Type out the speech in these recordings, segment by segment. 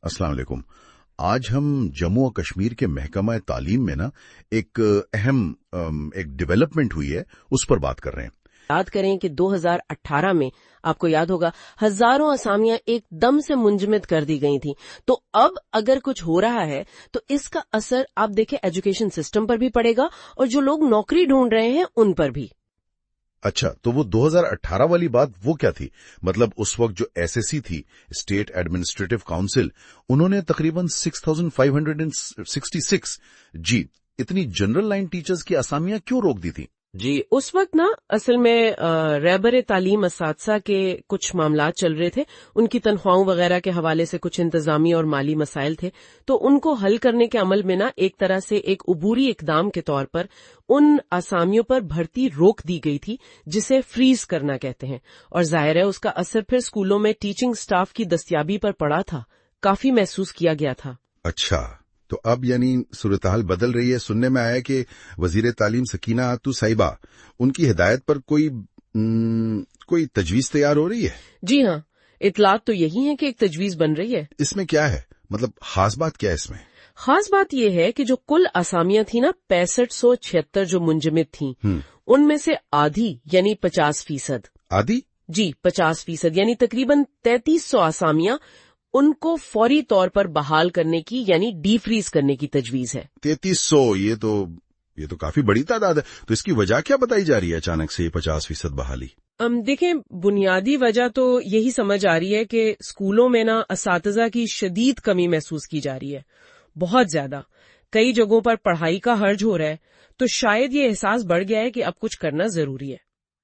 अस्सलाम वालेकुम। आज हम जम्मू और कश्मीर के महकमा तालीम में ना एक अहम एक डेवलपमेंट हुई है, उस पर बात कर रहे हैं। याद करें कि 2018 में आपको याद होगा हजारों असामियां एकदम से मुंजमद कर दी गई थी। तो अब अगर कुछ हो रहा है तो इसका असर आप देखें एजुकेशन सिस्टम पर भी पड़ेगा और जो लोग नौकरी ढूंढ रहे हैं उन पर भी। अच्छा, तो वो 2018 वाली बात वो क्या थी? मतलब उस वक्त जो एसएससी थी, स्टेट एडमिनिस्ट्रेटिव काउंसिल, उन्होंने तकरीबन 6566 जी इतनी जनरल लाइन टीचर्स की असामियां क्यों रोक दी थी? जी, उस वक्त ना असल में रहबर तालीम असातिज़ा के कुछ मामलात चल रहे थे। उनकी तनख्वाहों वगैरह के हवाले से कुछ इंतजामी और माली मसाइल थे, तो उनको हल करने के अमल में ना एक तरह से एक उबूरी इकदाम के तौर पर उन आसामियों पर भर्ती रोक दी गई थी, जिसे फ्रीज करना कहते हैं। और जाहिर है उसका असर फिर स्कूलों में टीचिंग स्टाफ की दस्तयाबी पर पड़ा था, काफी महसूस किया गया था। अच्छा, तो अब यानी सूरत-हाल बदल रही है। सुनने में आया कि वजीर तालीम सकीना आतू साहिबा, उनकी हिदायत पर कोई तजवीज तैयार हो रही है? जी हाँ, इतलात तो यही है कि एक तजवीज बन रही है। इसमें क्या है? मतलब खास बात क्या है इसमें? खास बात यह है कि जो कुल असामियां थी ना 6576 जो मुंजमद थी, उनमें से आधी यानी 50%। आधी? जी, 50% यानी तकरीबन 3300 असामियां उनको फौरी तौर पर बहाल करने की यानी डीफ्रीज करने की तजवीज है। 3300, ये तो काफी बड़ी तादाद है। तो इसकी वजह क्या बताई जा रही है अचानक से ये 50% बहाली? देखें, बुनियादी वजह तो यही समझ आ रही है कि स्कूलों में ना असातिज़ा की शदीद कमी महसूस की जा रही है, बहुत ज्यादा। कई जगहों पर पढ़ाई का हर्ज हो रहा है, तो शायद ये एहसास बढ़ गया है कि अब कुछ करना जरूरी है।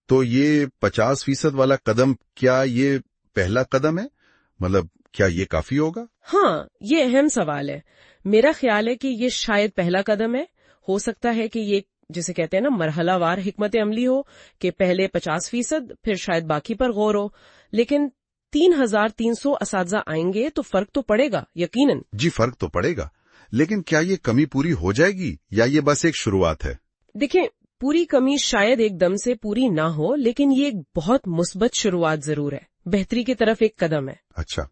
तो ये 50% वाला कदम, क्या ये पहला कदम है? मतलब क्या ये काफी होगा? हाँ, ये अहम सवाल है। मेरा ख्याल है कि ये शायद पहला कदम है। हो सकता है कि ये जिसे कहते हैं ना मरहलावार हिकमत अमली हो, कि पहले 50% फिर शायद बाकी पर गौर हो। लेकिन 3300 असातिज़ा आएंगे तो फर्क तो पड़ेगा यकीनन। जी, फर्क तो पड़ेगा, लेकिन क्या ये कमी पूरी हो जाएगी या ये बस एक शुरुआत है? देखें, पूरी कमी शायद एकदम से पूरी ना हो, लेकिन ये एक बहुत मुस्बत शुरुआत जरूर है, बेहतरी की तरफ एक कदम है। अच्छा,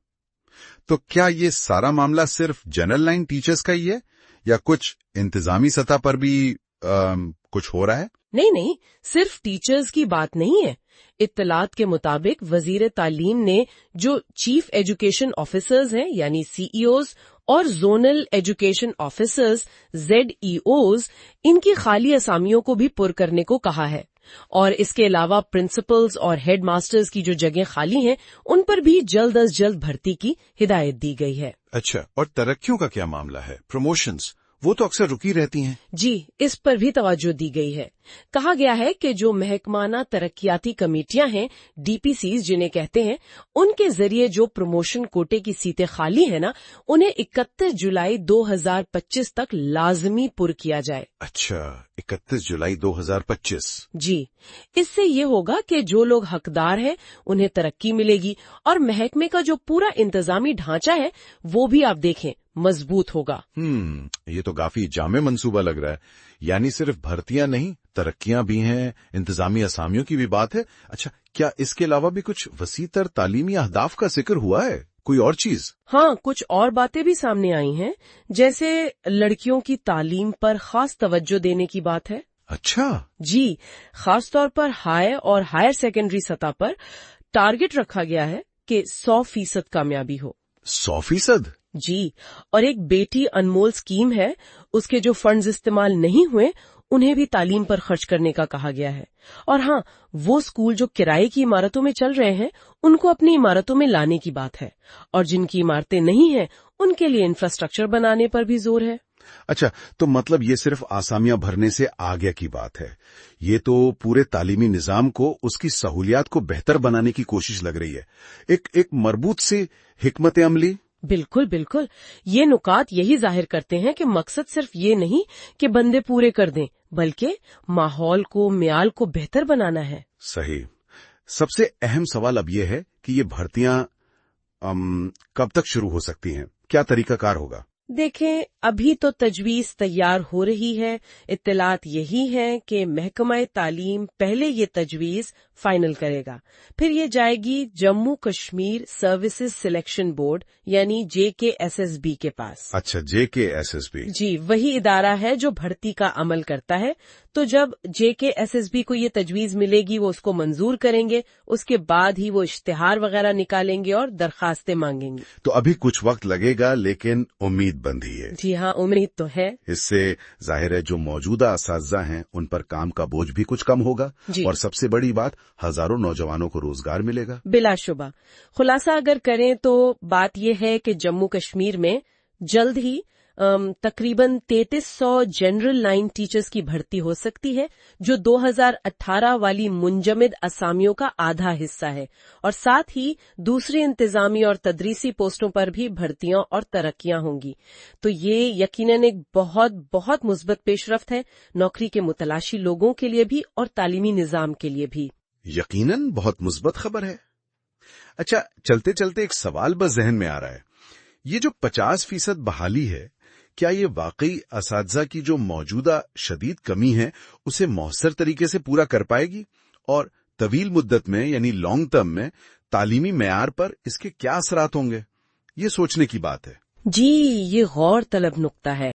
तो क्या ये सारा मामला सिर्फ जनरल लाइन टीचर्स का ही है या कुछ इंतजामी सतह पर भी कुछ हो रहा है? नहीं, सिर्फ टीचर्स की बात नहीं है। इत्तलात के मुताबिक वजीर तालीम ने जो चीफ एजुकेशन ऑफिसर्स हैं यानी सीईओज और जोनल एजुकेशन ऑफिसर्स ZEOs, इनकी खाली असामियों को भी पुर करने को कहा है। और इसके अलावा प्रिंसिपल्स और हेड मास्टर्स की जो जगह खाली हैं, उन पर भी जल्द अज जल्द भर्ती की हिदायत दी गई है। अच्छा, और तरक्कियों का क्या मामला है? प्रमोशंस वो तो अक्सर रुकी रहती हैं। जी, इस पर भी तवज्जो दी गई है। कहा गया है कि जो महकमाना तरक्याती कमेटियां हैं, DPCs जिन्हें कहते हैं, उनके जरिए जो प्रमोशन कोटे की सीटें खाली हैं ना, उन्हें 31 जुलाई 2025 तक लाजमी पुर किया जाए। अच्छा, 31 जुलाई 2025। जी, इससे ये होगा कि जो लोग हकदार हैं उन्हें तरक्की मिलेगी और महकमे का जो पूरा इंतजामी ढांचा है वो भी आप देखें मजबूत होगा। ये तो काफी जामे मंसूबा लग रहा है। यानी सिर्फ भर्तियां नहीं, तरक्कियां भी हैं, इंतजामी असामियों की भी बात है। अच्छा, क्या इसके अलावा भी कुछ वसीतर तालीमी अहदाफ का जिक्र हुआ है? कोई और चीज? हाँ, कुछ और बातें भी सामने आई हैं, जैसे लड़कियों की तालीम पर खास तवज्जो देने की बात है। अच्छा जी, खास तौर पर हाई और हायर सेकेंडरी सतह पर टारगेट रखा गया है कि 100% कामयाबी हो। 100%? जी, और एक बेटी अनमोल स्कीम है, उसके जो फंड्स इस्तेमाल नहीं हुए उन्हें भी तालीम पर खर्च करने का कहा गया है। और हाँ, वो स्कूल जो किराए की इमारतों में चल रहे हैं उनको अपनी इमारतों में लाने की बात है, और जिनकी इमारतें नहीं हैं उनके लिए इंफ्रास्ट्रक्चर बनाने पर भी जोर है। अच्छा, तो मतलब ये सिर्फ आसामियां भरने से आगे की बात है। ये तो पूरे तालीमी निजाम को, उसकी सहूलियात को बेहतर बनाने की कोशिश लग रही है। एक मरबूत सी हिकमत अमली। बिल्कुल, ये नुकात यही जाहिर करते हैं कि मकसद सिर्फ ये नहीं कि बंदे पूरे कर दें, बल्कि माहौल को, म्याल को बेहतर बनाना है। सही। सबसे अहम सवाल अब ये है कि ये भर्तियां कब तक शुरू हो सकती हैं? क्या तरीकाकार होगा? देखें, ابھی تو تجویز تیار ہو رہی ہے. اطلاعات یہی ہیں کہ محکمہ تعلیم پہلے یہ تجویز فائنل کرے گا، پھر یہ جائے گی Jammu Kashmir services selection board یعنی JKSSB کے پاس. اچھا، JKSSB. جی، وہی ادارہ ہے جو بھرتی کا عمل کرتا ہے. تو جب JKSSB کو یہ تجویز ملے گی وہ اس کو منظور کریں گے، اس کے بعد ہی وہ اشتہار وغیرہ نکالیں گے اور درخواستیں مانگیں گے. تو ابھی کچھ وقت لگے گا لیکن امید بندھی ہے. جی ہاں، امید تو ہے. اس سے ظاہر ہے جو موجودہ اساتذہ ہیں ان پر کام کا بوجھ بھی کچھ کم ہوگا. جی. اور سب سے بڑی بات، ہزاروں نوجوانوں کو روزگار ملے گا. بلا شبہ. خلاصہ اگر کریں تو بات یہ ہے کہ جموں کشمیر میں جلد ہی تقریباً 3300 جنرل لائن ٹیچرز کی بھرتی ہو سکتی ہے، جو 2018 والی منجمد اسامیوں کا آدھا حصہ ہے، اور ساتھ ہی دوسری انتظامی اور تدریسی پوسٹوں پر بھی بھرتیاں اور ترقیاں ہوں گی. تو یہ یقیناً ایک بہت بہت مثبت پیش رفت ہے، نوکری کے متلاشی لوگوں کے لیے بھی اور تعلیمی نظام کے لیے بھی. یقیناً بہت مثبت خبر ہے. اچھا، چلتے چلتے ایک سوال بس ذہن میں آ رہا ہے. یہ جو 50% بحالی ہے، کیا یہ واقعی اساتذہ کی جو موجودہ شدید کمی ہے اسے مؤثر طریقے سے پورا کر پائے گی؟ اور طویل مدت میں یعنی لانگ ٹرم میں تعلیمی معیار پر اس کے کیا اثرات ہوں گے؟ یہ سوچنے کی بات ہے. جی، یہ غور طلب نقطہ ہے.